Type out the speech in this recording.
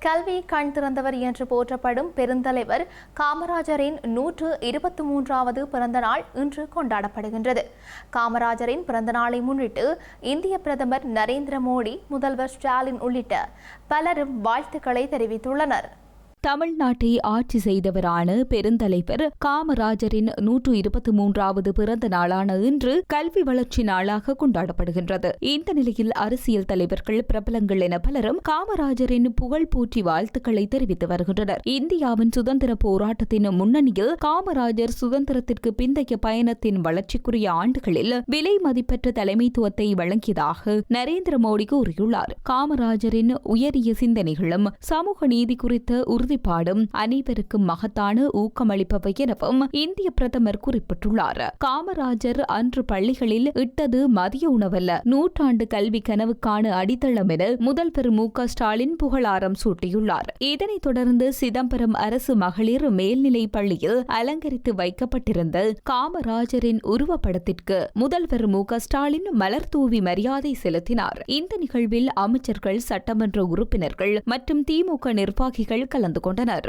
கல்வி கண் திறந்தவர் என்று போற்றப்படும் பெருந்தலைவர் காமராஜரின் 123வது பிறந்த நாள் இன்று கொண்டாடப்படுகின்றது. காமராஜரின் பிறந்த நாளை முன்னிட்டு இந்திய பிரதமர் நரேந்திர மோடி, முதல்வர் ஸ்டாலின் உள்ளிட்ட பலரும் வாழ்த்துக்களை தெரிவித்துள்ளனர். தமிழ்நாட்டை ஆட்சி செய்தவரான பெருந்தலைவர் காமராஜரின் 123வது பிறந்த நாளான இன்று கல்வி வளர்ச்சி நாளாக கொண்டாடப்படுகின்றது. இந்த நிலையில் அரசியல் தலைவர்கள், பிரபலங்கள் என பலரும் காமராஜரின் புகழ் போற்றி வாழ்த்துக்களை தெரிவித்து வருகின்றனர். இந்தியாவின் சுதந்திர போராட்டத்தின் முன்னணியில் காமராஜர் சுதந்திரத்திற்கு பிந்தைய பயணத்தின் வளர்ச்சிக்குரிய ஆண்டுகளில் விலை மதிப்பற்ற தலைமைத்துவத்தை வழங்கியதாக நரேந்திர மோடி கூறியுள்ளார். காமராஜரின் உயரிய சிந்தனைகளும் சமூக நீதி குறித்த உறுதிப்பாடும் அனைவருக்கும் மகத்தான ஊக்கமளிப்பவை எனவும் இந்திய பிரதமர் குறிப்பிட்டுள்ளார். காமராஜர் அன்று பள்ளிகளில் இட்டது மதிய உணவல்ல, நூற்றாண்டு கல்வி கனவுக்கான அடித்தளம் என முதல்வர் மு.க. ஸ்டாலின் புகழாரம் சூட்டியுள்ளார். இதனைத் தொடர்ந்து சிதம்பரம் அரசு மகளிர் மேல்நிலைப் பள்ளியில் அலங்கரித்து வைக்கப்பட்டிருந்த காமராஜரின் உருவப்படத்திற்கு முதல்வர் மு.க. ஸ்டாலின் மலர் தூவி மரியாதை செலுத்தினார். இந்த நிகழ்வில் அமைச்சர்கள், சட்டமன்ற உறுப்பினர்கள் மற்றும் திமுக நிர்வாகிகள் கலந்து கொண்டனர்.